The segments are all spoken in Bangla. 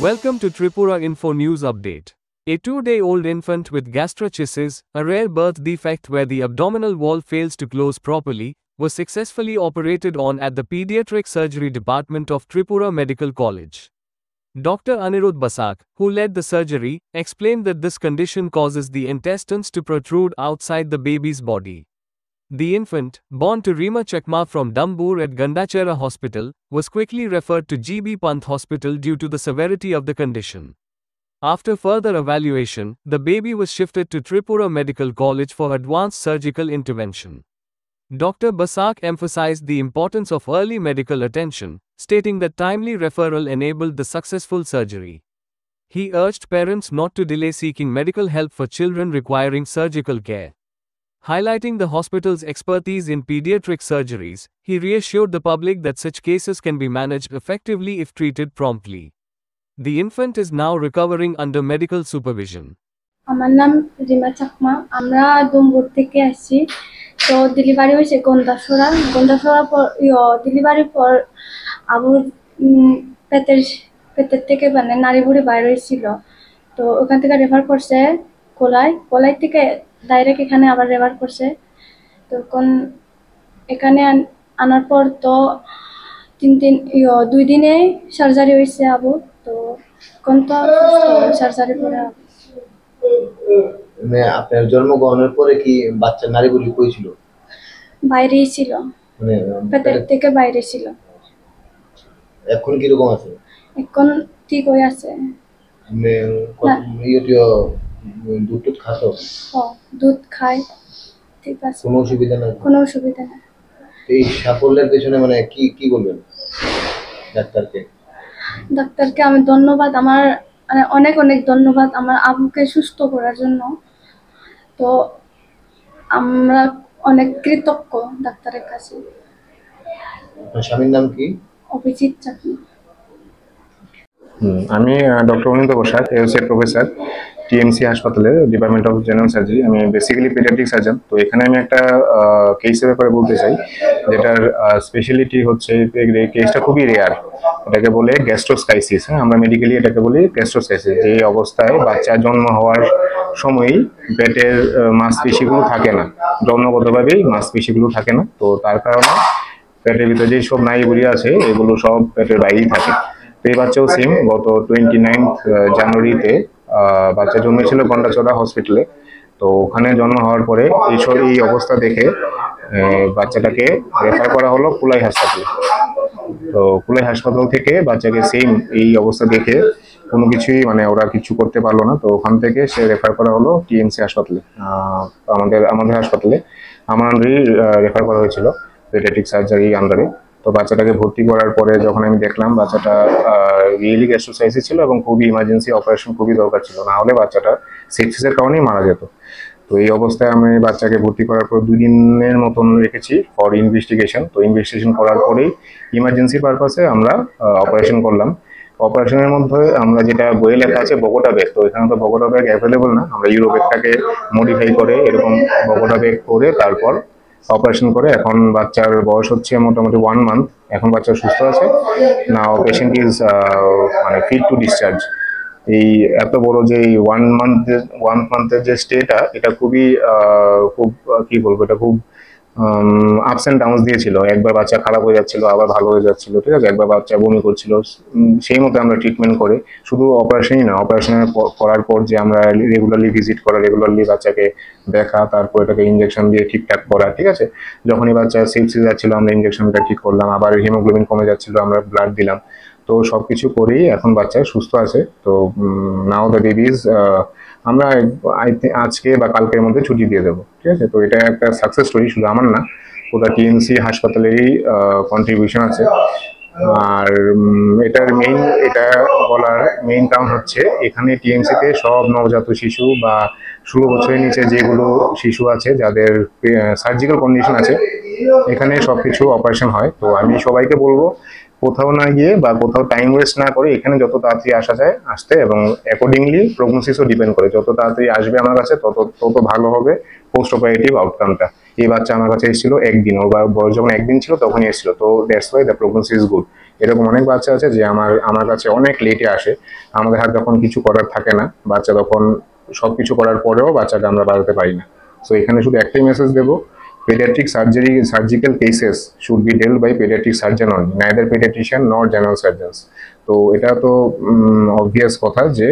Welcome to Tripura Info News Update. A 2-day-old infant with gastroschisis, a rare birth defect where the abdominal wall fails to close properly, was successfully operated on at the Pediatric Surgery Department of Tripura Medical College. Dr. Anirudh Basak, who led the surgery, explained that this condition causes the intestines to protrude outside the baby's body. The infant, born to Reema Chakma from Dambur at Gandachera Hospital, was quickly referred to GB Pant Hospital due to the severity of the condition. After further evaluation, the baby was shifted to Tripura Medical College for advanced surgical intervention. Dr. Basak emphasized the importance of early medical attention, stating that timely referral enabled the successful surgery. He urged parents not to delay seeking medical help for children requiring surgical care. Highlighting the hospital's expertise in pediatric surgeries, he reassured the public that such cases can be managed effectively if treated promptly. The infant is now recovering under medical supervision. আমার নাম রিমা চাকমা। আমরা দমপুর থেকে আসছি। তো ডেলিভারি হয়েছে গন্ডাছড়া পর ডেলিভারির পর আবুর পেটের থেকে মানে নাড়ি বুড়ি বাইর হয়েছিল। তো ওখান থেকে রেফার করছে কোলাই থেকে ডাইরেক্ট এখানে আবার রেফার করছে। তখন এখানে আনার পর তো 2 দিনে সার্জারি হয়েছে আবু। তো এখন তো সার্জারি করে মানে আপনার জন্মগ্রহণের পরে কি বাচ্চার নাড়িগুলি কই ছিল? বাইরেই ছিল, মানে পেটের থেকে বাইরে ছিল। এখন কি রকম আছে? এখন ঠিক হয়ে আছে। মানে দুধ খাতো? দুধ খায়, ঠিক আছে, কোনো অসুবিধা নাই? কোনো অসুবিধা নেই। এই সাফল্যের পেছনে মানে কি বলবেন ডাক্তারকে আমি ধন্যবাদ, আমার মানে অনেক ধন্যবাদ আমার আবুকে সুস্থ করার জন্য। তো আমরা অনেক কৃতজ্ঞ ডাক্তারের কাছে। আপনার স্বামীর নাম কি? অভিজিৎ চাকমা। আমি ডক্টর অনিন্দ বসাক, এসোসিয়েট প্রফেসর, টিএমসি হাসপাতালে, ডিপার্টমেন্ট অফ জেনারেল সার্জারি। আমি বেসিক্যালি পেডিয়াট্রিক সার্জন। তো এখানে আমি একটা কেসের ব্যাপারে বলতে চাই, যেটার স্পেশালিটি হচ্ছে কেসটা খুবই রেয়ার। এটাকে বলে গ্যাস্ট্রোস্কাইসিস। আমরা মেডিকেলি এটাকে বলি গ্যাস্ট্রোস্কাইসিস। যে অবস্থায় বাচ্চা জন্ম হওয়ার সময়ই পেটের মাংসপেশিগুলো থাকে না, জন্মগতভাবেই মাংসপেশিগুলো থাকে না। তো তার কারণে পেটের ভিতরে যেই সব নাড়িভুঁড়ি আছে এগুলো সব পেটের বাইরেই থাকে। তো এই বাচ্চাও সেম, গত 29 জানুয়ারিতে বাচ্চা জন্মেছিল গন্ডাছড়া হসপিটালে। তো ওখানে জন্ম হওয়ার পরে এই অবস্থা দেখে বাচ্চাটাকে রেফার করা হলো কুলাই হাসপাতালে। তো কুলাই হাসপাতাল থেকে বাচ্চাকে সেম এই অবস্থা দেখে কোনো কিছুই মানে ওরা কিছু করতে পারলো না। তো ওখান থেকে সে রেফার করা হলো টিএমসি হাসপাতালে, আমাদের হাসপাতালে আমার আন্ডারেই রেফার করা হয়েছিল, পেডিয়াট্রিক সার্জারি আন্ডারে। তো বাচ্চাটাকে ভর্তি করার পরে যখন আমি দেখলাম বাচ্চাটা রিয়েলি গ্যাস্ট্রোস্কাইসিস ছিল এবং খুবই ইমার্জেন্সি অপারেশন খুবই দরকার ছিল, না হলে বাচ্চাটা সেপসিসের কারণেই মারা যেত। তো এই অবস্থায় আমি বাচ্চাকে ভর্তি করার পর 2 দিনের মতন রেখেছি ফর ইনভেস্টিগেশন। তো ইনভেস্টিগেশন করার পরেই ইমার্জেন্সি পারপাসে আমরা অপারেশন করলাম। অপারেশনের মধ্যে আমরা যেটা বইয়ে লেখা আছে বগোটা ব্যাগ, তো এখানে তো বগোটা ব্যাগ অ্যাভেলেবল না। আমরা ইউরোব্যাগটাকে মডিফাই করে এরকম বগোটা ব্যাগ করে তারপর অপারেশন করে এখন বাচ্চার বয়স হচ্ছে মোটামুটি 1 মান্থ। এখন বাচ্চা সুস্থ আছে। নাও পেশেন্ট ইজ মানে ফিট টু ডিসচার্জ। এই এত বড় যে 1 মান্থের যে স্টেটা, এটা খুবই খুব কি বলবো, এটা খুব আপস অ্যান্ড ডাউনস দিয়েছিল। একবার বাচ্চা খারাপ হয়ে যাচ্ছিল, আবার ভালো হয়ে যাচ্ছিল, ঠিক আছে। একবার বাচ্চা বমি করছিল, সেই মতো আমরা ট্রিটমেন্ট করে, শুধু অপারেশনই না, অপারেশনের করার পর যে আমরা রেগুলারলি ভিজিট করা, রেগুলারলি বাচ্চাকে দেখা, তারপর এটাকে ইঞ্জেকশন দিয়ে ঠিকঠাক করা, ঠিক আছে। যখনই বাচ্চা সেপসিস যাচ্ছিল আমরা ইঞ্জেকশনটা ঠিক করলাম, আবার হিমোগ্লোবিন কমে যাচ্ছিল আমরা ব্লাড দিলাম। তো সবকিছু করেই এখন বাচ্চা সুস্থ আছে। তো নাও দ্য বেবিজ আমরা আজকে বা কালকের মধ্যে ছুটি দিয়ে দেবো, ঠিক আছে। তো এটা একটা সাকসেস স্টোরি, শুধু আমার না, পুরো টিএমসি হাসপাতালেরই কন্ট্রিবিউশন আছে। আর এটা বলার মেইন কারণ হচ্ছে এখানে টিএমসিতে সব নবজাত শিশু বা 16 বছরের নিচে যেগুলো শিশু আছে যাদের সার্জিক্যাল কন্ডিশন আছে, এখানে সবকিছু অপারেশন হয়। তো আমি সবাইকে বলবো কোথাও না গিয়ে বা কোথাও টাইম ওয়েস্ট না করে এখানে যত তাড়াতাড়ি আসা যায় আসতে, এবং অ্যাকর্ডিংলি প্রগনোসিসও ডিপেন্ড করে, যত তাড়াতাড়ি আসবে আমার কাছে তত ভালো হবে পোস্ট অপারেটিভ আউটকামটা। এই বাচ্চা আমার কাছে এসেছিল একদিন, ওর বয়স যখন একদিন ছিল তখনই এসেছিল, তো that's why the prognosis is good. এরকম অনেক বাচ্চা আছে যে আমার কাছে অনেক লেটে আসে, আমাদের হাতে তখন কিছু করার থাকে না, বাচ্চা তখন সবকিছু করার পরেও বাচ্চাকে আমরা বাড়াতে পারি না। সো এখানে শুধু একটাই মেসেজ দেবো, pediatric surgical cases should be dealt by pediatric surgeon only, neither pediatrician nor general surgeons. তো এটা তো অবভিয়াস কথা যে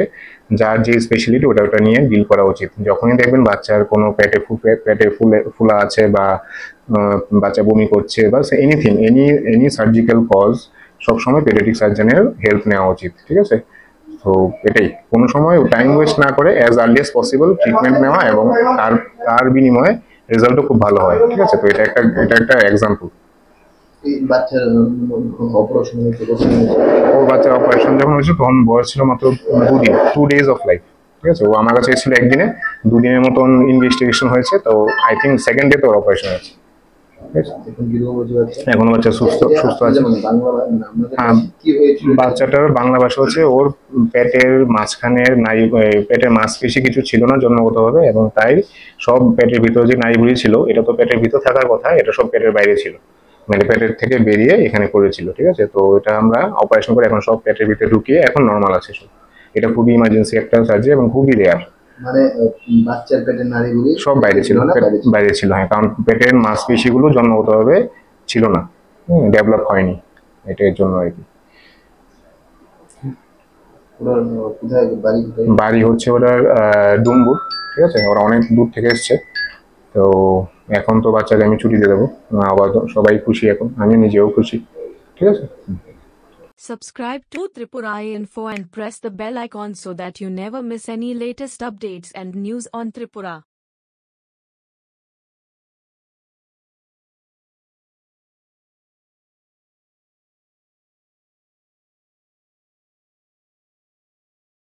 যার যে স্পেশালিটি ওটা নিয়ে ডিল করা উচিত। যখনই দেখবেন বাচ্চার কোনো পেটে ফুলা আছে বা বাচ্চা বমি করছে বা এনিথিং, এনি সার্জিক্যাল কজ, সবসময় পেডিয়াট্রিক সার্জনের হেল্প নেওয়া উচিত, ঠিক আছে? তো এটাই, কোনো সময় টাইম ওয়েস্ট না করে as early as possible treatment নেওয়া, এবং তার বিনিময়ে রেজাল্টও খুব ভালো হয়, ঠিক আছে? তো এটা একটা এক্সাম্পল। বাচ্চার অপারেশন হয়েছে, ওর বাচ্চার অপারেশন যখন হয়েছে তখন বয়স ছিল মাত্র 2 days অফ লাইফ, ঠিক আছে? ও আমার কাছে এসেছিল একদিনে, 2 দিনের মতন ইনভেস্টিগেশন হয়েছে, তো আই থিঙ্ক সেকেন্ড ডে তো ওর অপারেশন হয়েছে। এখন বাচ্চা সুস্থ আছে। হ্যাঁ, বাচ্চাটার বাংলা ভাষা হচ্ছে ওর পেটের মাঝখানের পেটের মাংসপেশি কিছু ছিল না জন্মগতভাবে, এবং তাই সব পেটের ভিতরে যে নাড়িভুঁড়ি ছিল এটা তো পেটের ভিতর থাকার কথা, এটা সব পেটের বাইরে ছিল, মানে পেটের থেকে বেরিয়ে এখানে পড়েছিল, ঠিক আছে? তো এটা আমরা অপারেশন করে এখন সব পেটের ভিতরে ঢুকিয়ে এখন নর্মাল আছে সব। এটা খুবই ইমার্জেন্সি একটা সার্জারি এবং খুবই রেয়ার। মানে বাচ্চার পেটের নাড়িগুলি সব বাইরে ছিল, বাইরে ছিল, হ্যাঁ, কারণ পেটের মাংসপেশিগুলো জন্মগতভাবে ছিল না, ডেভেলপ হয়নি, এটার জন্য আর কি। বাড়ি হচ্ছে ওটার ডুম্বুর, ঠিক আছে? ওরা অনেক দূর থেকে এসছে, তো এখন তো বাচ্চাকে আমি ছুটি দিয়ে দেবো, আবার সবাই খুশি, এখন আমি নিজেও খুশি, ঠিক আছে? Subscribe to Tripura Info and press the bell icon so that you never miss any latest updates and news on Tripura.